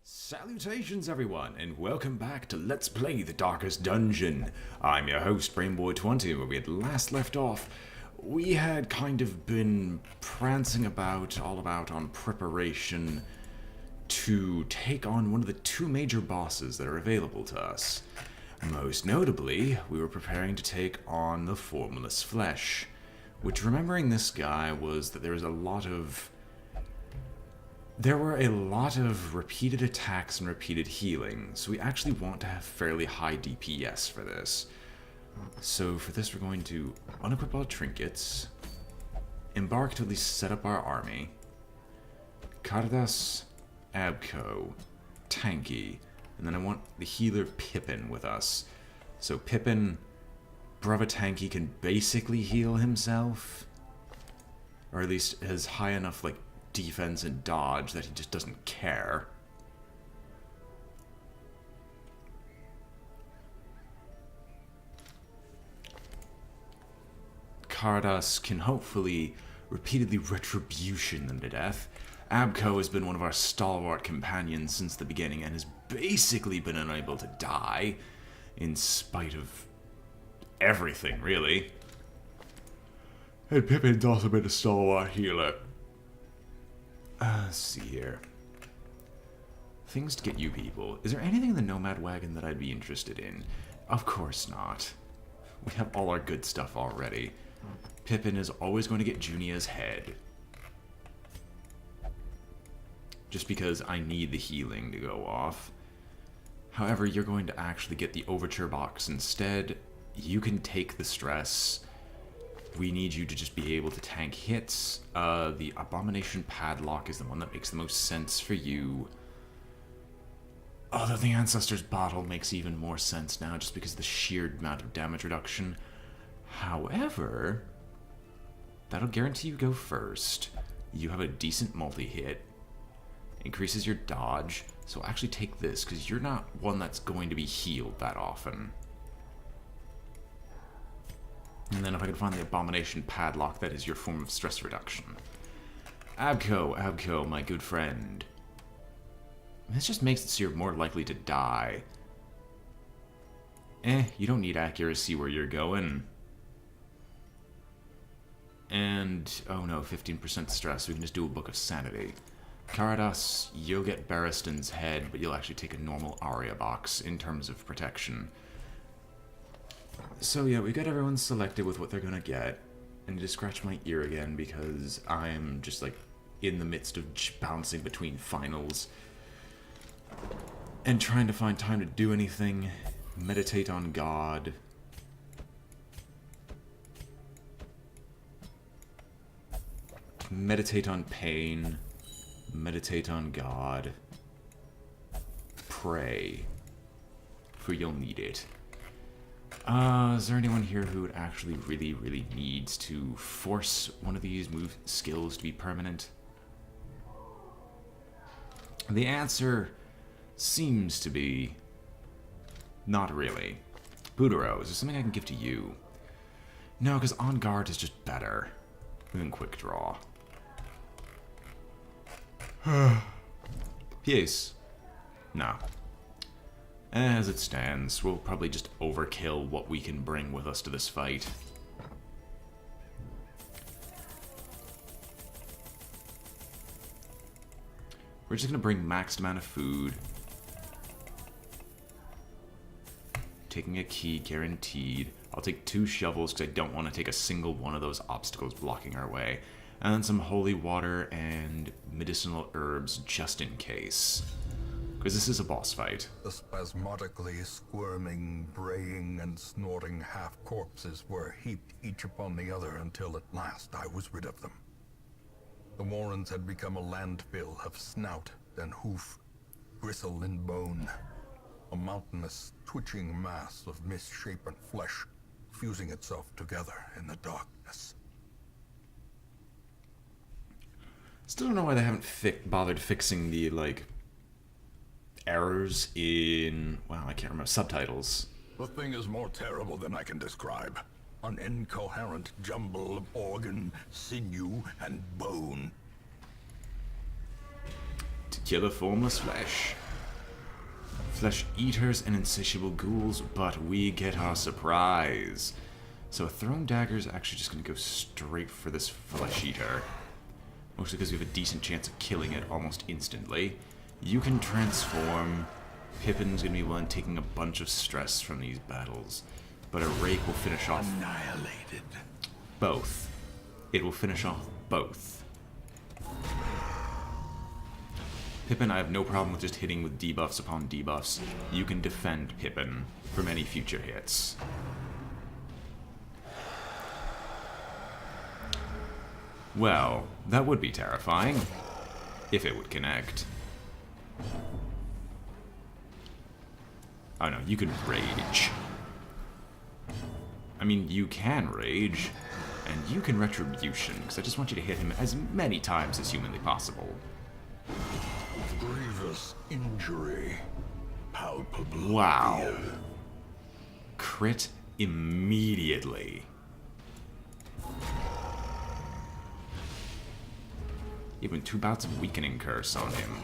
Salutations everyone, and welcome back to Let's Play The Darkest Dungeon. I'm your host, BrainBoy20. Where we had last left off, we had kind of been prancing about, all about on preparation to take on one of the two major bosses that are available to us. Most notably, we were preparing to take on the Formless Flesh, which, remembering this guy, was that there were a lot of repeated attacks and repeated healing, so we actually want to have fairly high DPS for this. So for this we're going to unequip all trinkets, embark to at least set up our army, Kardas, Abko, Tanky, and then I want the healer Pippin with us. So Pippin, Brava Tanky can basically heal himself, or at least has high enough like defense and dodge that he just doesn't care. Kardas can hopefully repeatedly retribution them to death. Abko has been one of our stalwart companions since the beginning and has basically been unable to die, in spite of everything, really. And Pippin's also been a stalwart healer. Let's see here. Things to get you people. Is there anything in the Nomad Wagon that I'd be interested in? Of course not. We have all our good stuff already. Pippin is always going to get Junia's head. Just because I need the healing to go off. However, you're going to actually get the Overture box instead. You can take the stress. We need you to just be able to tank hits. The Abomination Padlock is the one that makes the most sense for you. Although the Ancestor's Bottle makes even more sense now just because of the sheer amount of damage reduction. However, that'll guarantee you go first. You have a decent multi-hit. Increases your dodge. So actually take this, because you're not one that's going to be healed that often. And then if I can find the Abomination Padlock, that is your form of stress reduction. Abko, my good friend. This just makes it so you're more likely to die. You don't need accuracy where you're going. And, oh no, 15% stress, we can just do a Book of Sanity. Karadas, you'll get Barristan's head, but you'll actually take a normal Aria box in terms of protection. So yeah, we got everyone selected with what they're gonna get. I need to scratch my ear again because I'm just like in the midst of bouncing between finals. And trying to find time to do anything. Meditate on God. Meditate on pain. Meditate on God. Pray. For you'll need it. Is there anyone here who actually really needs to force one of these move skills to be permanent? The answer seems to be not really. Budero, is there something I can give to you? No, because On Guard is just better than Quick Draw. Yes. No. As it stands, we'll probably just overkill what we can bring with us to this fight. We're just going to bring maxed amount of food. Taking a key, guaranteed. I'll take 2 shovels because I don't want to take a single one of those obstacles blocking our way. And then some holy water and medicinal herbs just in case. Because this is a boss fight. The spasmodically squirming, braying, and snorting half-corpses were heaped each upon the other until at last I was rid of them. The Warrens had become a landfill of snout and hoof, bristle and bone. A mountainous, twitching mass of misshapen flesh, fusing itself together in the darkness. Still don't know why they haven't bothered fixing the, errors in, well, I can't remember, subtitles. The thing is more terrible than I can describe. An incoherent jumble of organ, sinew, and bone. To kill a Formless Flesh. Flesh eaters and insatiable ghouls, but we get our surprise. So a thrown dagger is actually just going to go straight for this flesh eater. Mostly because we have a decent chance of killing it almost instantly. You can transform. Pippin's going to be one taking a bunch of stress from these battles. But a rake will finish off Annihilated. both. It will finish off both. Pippin, I have no problem with just hitting with debuffs upon debuffs. You can defend Pippin from any future hits. Well, that would be terrifying. If it would connect. Oh no, you can rage. I mean, you can rage, and you can retribution, because I just want you to hit him as many times as humanly possible. Grievous injury. Palpable. Wow. fear. Crit immediately. Even 2 bouts of weakening curse on him.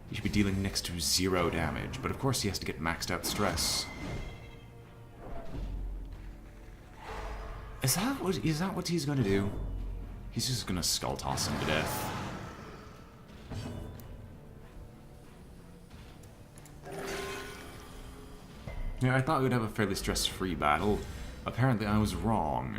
He should be dealing next to 0 damage, but of course he has to get maxed out stress. Is that what he's gonna do? He's just gonna skull toss him to death. Yeah, I thought we'd have a fairly stress-free battle. Apparently I was wrong.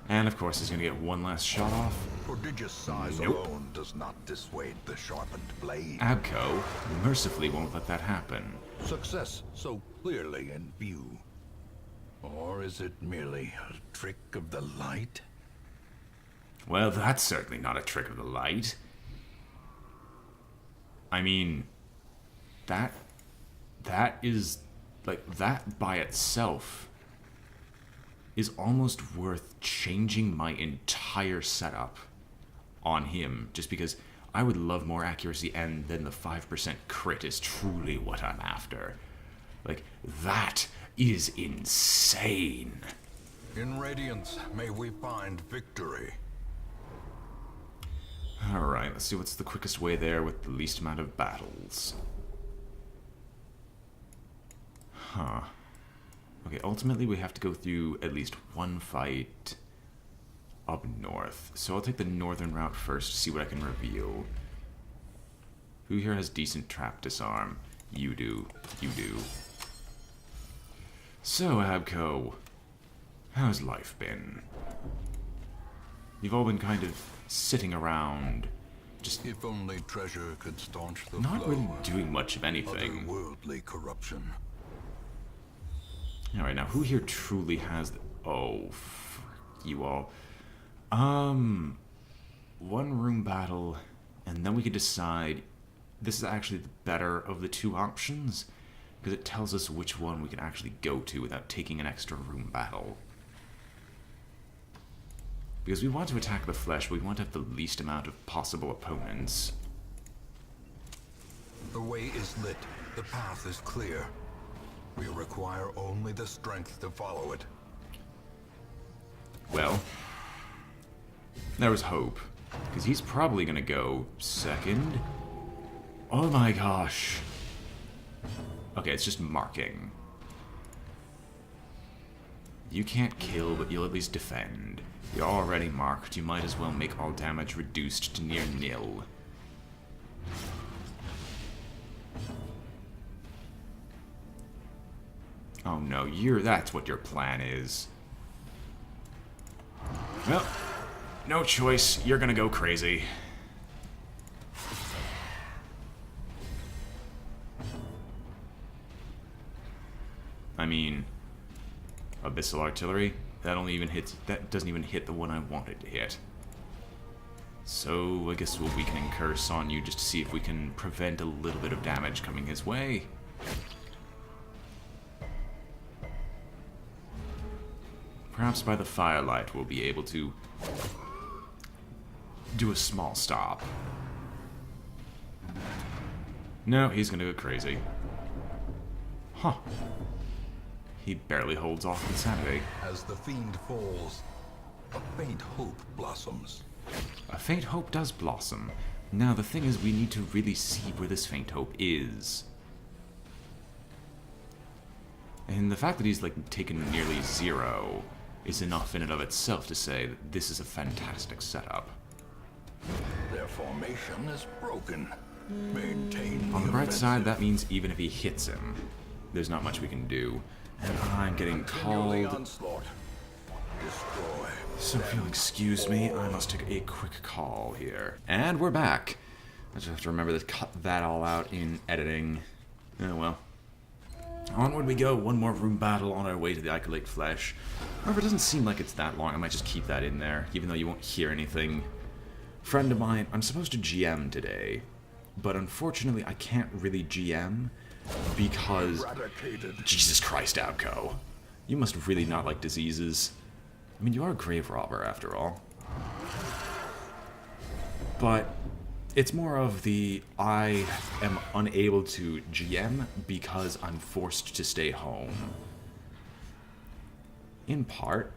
And of course he's gonna get one last shot off. Prodigious size Nope. alone does not dissuade the sharpened blade. Abco mercifully won't let that happen. Success so clearly in view. Or is it merely a trick of the light? Well, that's certainly not a trick of the light. I mean, that is, like, that by itself is almost worth changing my entire setup on him, just because I would love more accuracy, and then the 5% crit is truly what I'm after. Like, that is insane. In Radiance, may we find victory. Alright, let's see what's the quickest way there with the least amount of battles. Huh. Okay, ultimately we have to go through at least one fight up north. So I'll take the northern route first to see what I can reveal. Who here has decent trap disarm? You do. You do. So, Abco, how's life been? You've all been kind of sitting around, just If only treasure could staunch the not flow really of doing much of anything. otherworldly corruption. Alright, now who here truly has oh, frick you all. One room battle, and then we could decide. This is actually the better of the two options, because it tells us which one we can actually go to without taking an extra room battle. Because we want to attack the flesh, but we want to have the least amount of possible opponents. The way is lit. The path is clear. We require only the strength to follow it. Well, there was hope, because he's probably going to go second. Oh my gosh. Okay, it's just marking. You can't kill, but you'll at least defend. You're already marked, you might as well make all damage reduced to near nil. Oh no, that's what your plan is. Well, no choice, you're gonna go crazy. I mean, Abyssal Artillery, that doesn't even hit the one I wanted to hit. So I guess we'll Weakening Curse on you just to see if we can prevent a little bit of damage coming his way. Perhaps by the firelight we'll be able to do a small stop. No, he's gonna go crazy. Huh. He barely holds off insanity. As the fiend falls, a faint hope blossoms. A faint hope does blossom, Now, the thing is, we need to really see where this faint hope is. And the fact that he's, like, taken nearly 0 is enough in and of itself to say that this is a fantastic setup. Their formation is broken. Maintain On the the bright offensive. side, that means even if he hits him, there's not much we can do. And I'm getting Continue the called. onslaught. Destroy. So if you'll excuse me, I must take a quick call here. And we're back. I just have to remember to cut that all out in editing. Oh well. Onward we go, one more room battle on our way to the Icolate Flesh. However, it doesn't seem like it's that long. I might just keep that in there, even though you won't hear anything. Friend of mine, I'm supposed to GM today, but unfortunately I can't really GM because... Eradicated. Jesus Christ, Abco. You must really not like diseases. I mean, you are a grave robber, after all. But it's more of the I am unable to GM because I'm forced to stay home. In part.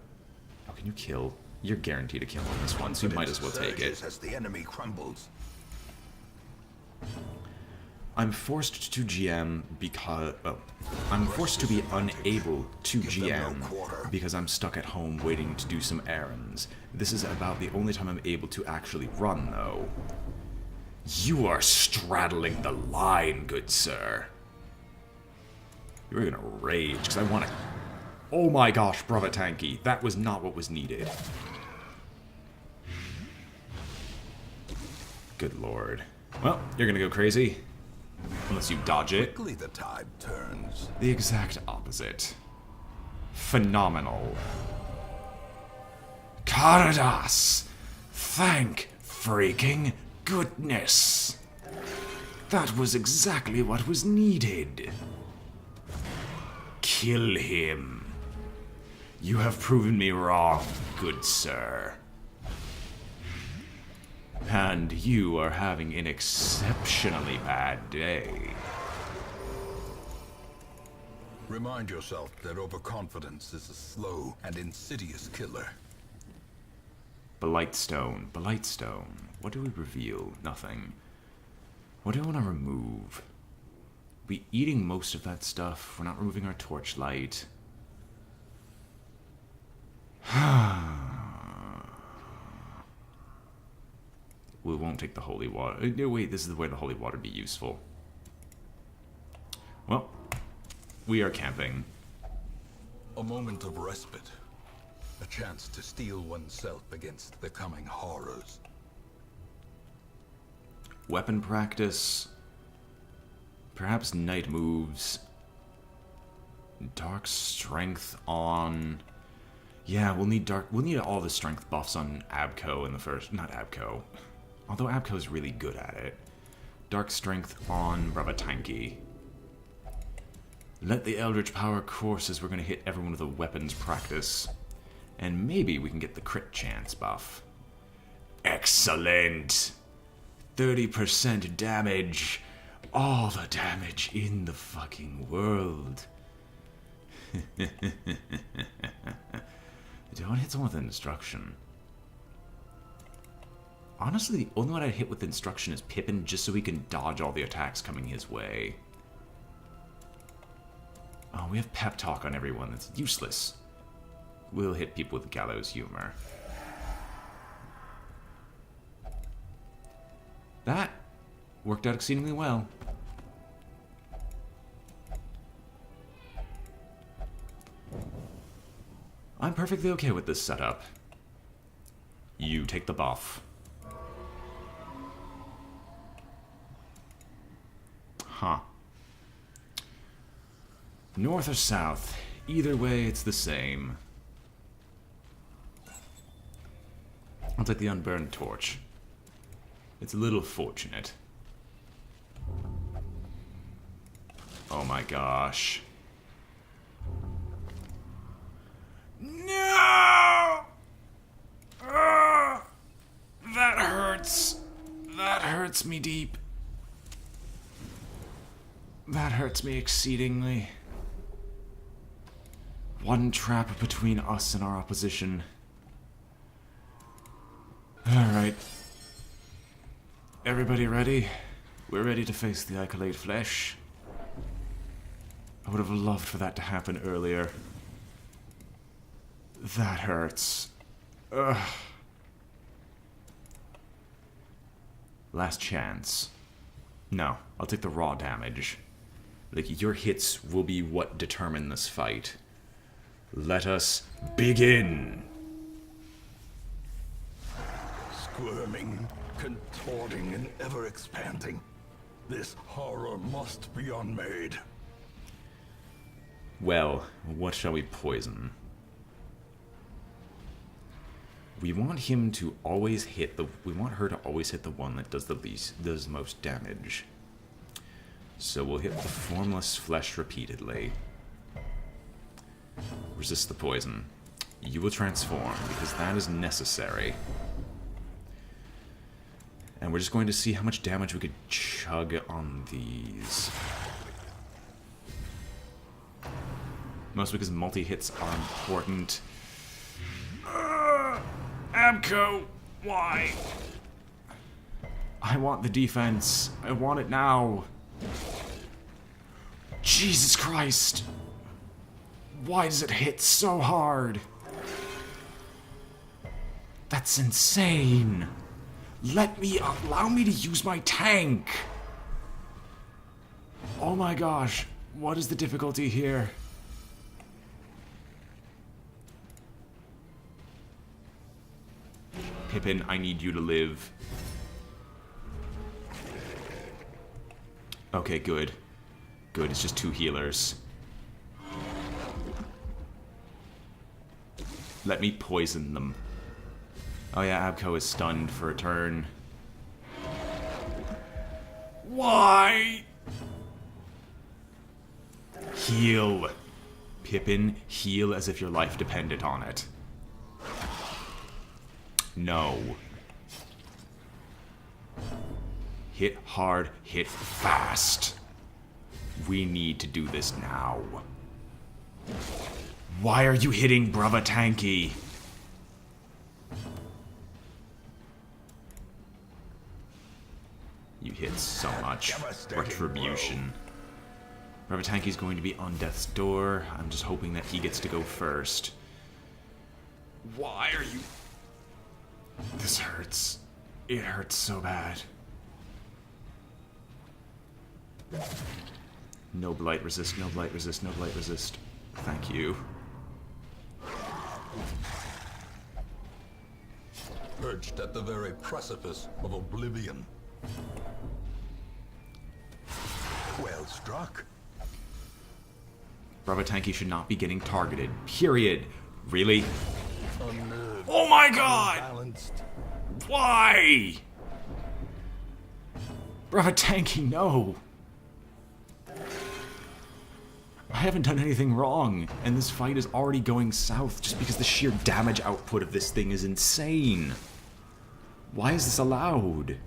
How can you kill? You're guaranteed to kill on this one, so you might as well take it. Surges as the enemy crumbles. I'm forced to GM because... well, I'm forced to be unable to GM because I'm stuck at home waiting to do some errands. This is about the only time I'm able to actually run, though. You are straddling the line, good sir. You're gonna rage, because I want to... Oh my gosh, brother Tanky. That was not what was needed. Good lord. Well, you're gonna go crazy. Unless you dodge it. Quickly the tide turns. The exact opposite. Phenomenal. Karadas! Thank freaking goodness! That was exactly what was needed. Kill him. You have proven me wrong, good sir. And you are having an exceptionally bad day. Remind yourself that overconfidence is a slow and insidious killer. Blightstone. Blightstone. What do we reveal? Nothing. What do I want to remove? We eating most of that stuff. We're not removing our torchlight. We won't take the holy water. No, wait, this is where the holy water would be useful. Well, we are camping. A moment of respite. A chance to steel oneself against the coming horrors. Weapon practice. Perhaps night moves. Dark strength on... Yeah, we'll need all the strength buffs on Abco in the first... Not Abco. Although Abco's really good at it. Dark strength on Brabatanki. Let the Eldritch power course as we're going to hit everyone with a weapons practice. And maybe we can get the crit chance buff. Excellent! 30% damage. All the damage in the fucking world. Do I want to hit someone with instruction? Honestly, the only one I'd hit with instruction is Pippin, just so he can dodge all the attacks coming his way. Oh, we have pep talk on everyone. That's useless. We'll hit people with gallows humor. That worked out exceedingly well. I'm perfectly okay with this setup. You take the buff. Huh. North or south, either way it's the same. I'll take the unburned torch. It's a little fortunate. Oh my gosh. No! That hurts. That hurts me deep. That hurts me exceedingly. One trap between us and our opposition. Alright. Everybody ready? We're ready to face the Icolate flesh. I would have loved for that to happen earlier. That hurts. Ugh. Last chance. No, I'll take the raw damage. Like, your hits will be what determine this fight. Let us begin! Squirming, contorting, and ever-expanding. This horror must be unmade. Well, what shall we poison? We want him to always hit the... We want her to always hit the one that does the least... does most damage. So we'll hit the formless flesh repeatedly. Resist the poison. You will transform, because that is necessary. And we're just going to see how much damage we could chug on these. Mostly because multi-hits are important. Abco! Why? I want the defense. I want it now. Jesus Christ! Why does it hit so hard? That's insane! Allow me to use my tank! Oh my gosh, what is the difficulty here? Pippin, I need you to live. Okay, good. Good, it's just 2 healers. Let me poison them. Oh yeah, Abco is stunned for a turn. Why? Heal. Pippin, heal as if your life depended on it. No. Hit hard, hit fast. We need to do this now. Why are you hitting Brava Tanky? You hit so much. Retribution. Brava Tanky's going to be on death's door. I'm just hoping that he gets to go first. Why are you... This hurts. It hurts so bad. No blight resist, no blight resist, no blight resist. Thank you. Perched at the very precipice of oblivion. Well struck. Brava Tanky should not be getting targeted. Period. Really? Unnerved, Oh my god! unbalanced. Why? Brava Tanky, no! I haven't done anything wrong, and this fight is already going south just because the sheer damage output of this thing is insane. Why is this allowed?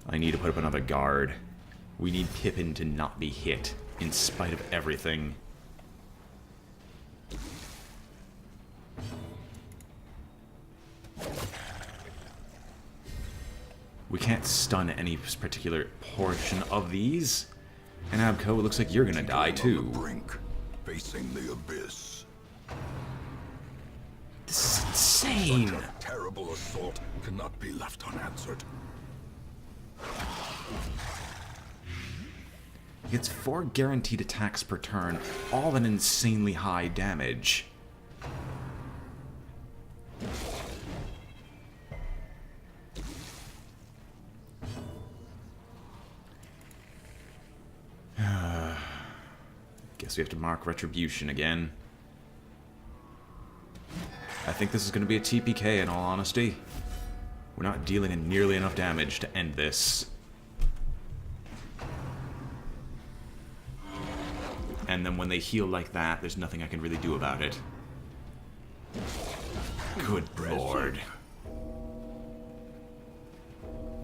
I need to put up another guard. We need Pippin to not be hit, in spite of everything. We can't stun any particular portion of these. And Abco, it looks like you're gonna die too. On the brink, facing the abyss. This is insane. Such a terrible assault cannot be left unanswered. He gets 4 guaranteed attacks per turn, all at insanely high damage. Guess we have to mark Retribution again. I think this is going to be a TPK in all honesty. We're not dealing in nearly enough damage to end this. And then when they heal like that, there's nothing I can really do about it. Good lord.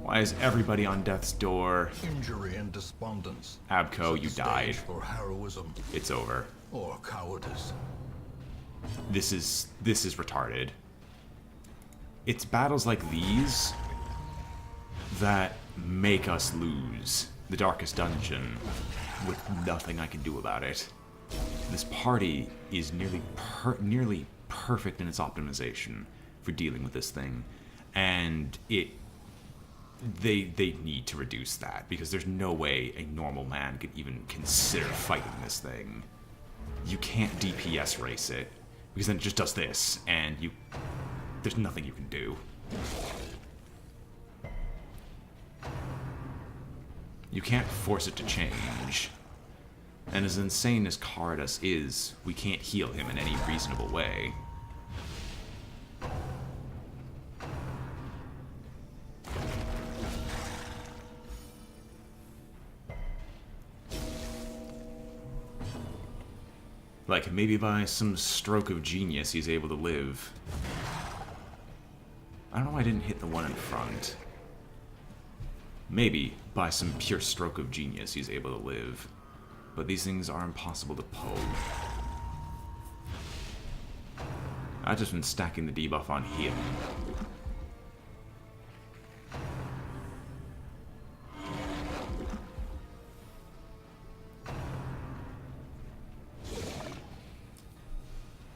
Why is everybody on death's door? Injury and despondence. Abco, Set you the died. stage for heroism It's over. or cowardice. This is retarded. It's battles like these that make us lose the Darkest Dungeon with nothing I can do about it. This party is nearly perfect in its optimization for dealing with this thing, and they need to reduce that, because there's no way a normal man could even consider fighting this thing. You can't DPS race it, because then it just does this, and there's nothing you can do. You can't force it to change. And as insane as Cardus is, we can't heal him in any reasonable way. Like, maybe by some stroke of genius he's able to live. I don't know why I didn't hit the one in front. Maybe by some pure stroke of genius he's able to live. But these things are impossible to pull. I've just been stacking the debuff on him.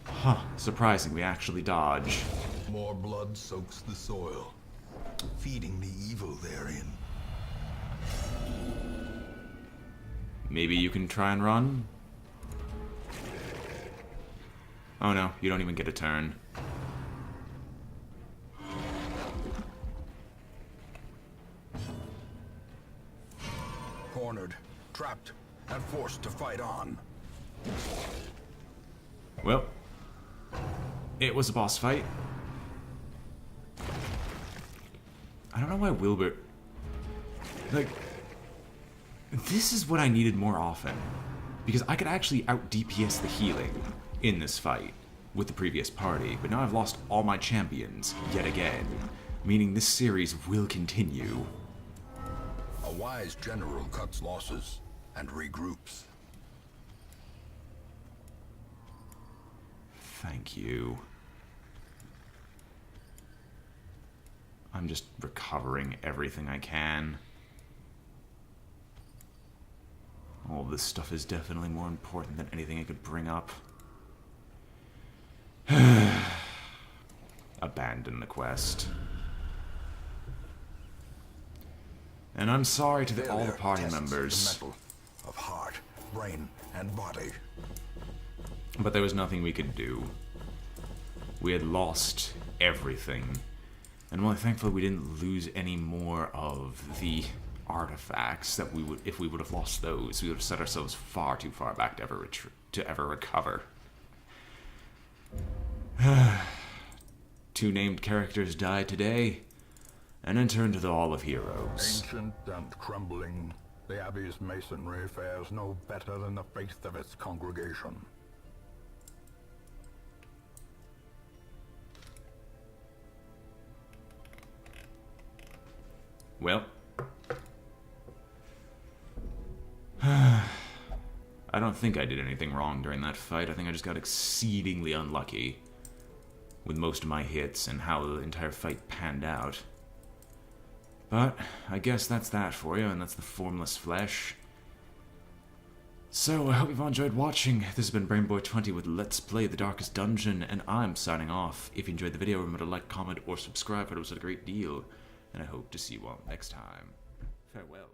Huh, surprising, we actually dodge. More blood soaks the soil, feeding the evil therein. Maybe you can try and run? Oh no, you don't even get a turn. Cornered, trapped, and forced to fight on. Well, it was a boss fight. I don't know why Wilbur... Like, this is what I needed more often. Because I could actually out-DPS the healing in this fight with the previous party, but now I've lost all my champions yet again, meaning this series will continue. A wise general cuts losses and regroups. Thank you. I'm just recovering everything I can. All of this stuff is definitely more important than anything I could bring up. Abandon the quest. And I'm sorry to all the party members. The metal of heart, brain, and body. But there was nothing we could do. We had lost everything. And well, thankfully we didn't lose any more of the artifacts that we would, if we would have lost those, we would have set ourselves far too far back to ever recover. Two named characters died today, and enter into the Hall of Heroes. Ancient and crumbling, the Abbey's masonry fares no better than the faith of its congregation. Well, I don't think I did anything wrong during that fight. I think I just got exceedingly unlucky with most of my hits and how the entire fight panned out. But I guess that's that for you, and that's the Formless Flesh. So I hope you've all enjoyed watching. This has been BrainBoy20 with Let's Play the Darkest Dungeon, and I'm signing off. If you enjoyed the video, remember to like, comment, or subscribe. It was a great deal, and I hope to see you all next time. Farewell.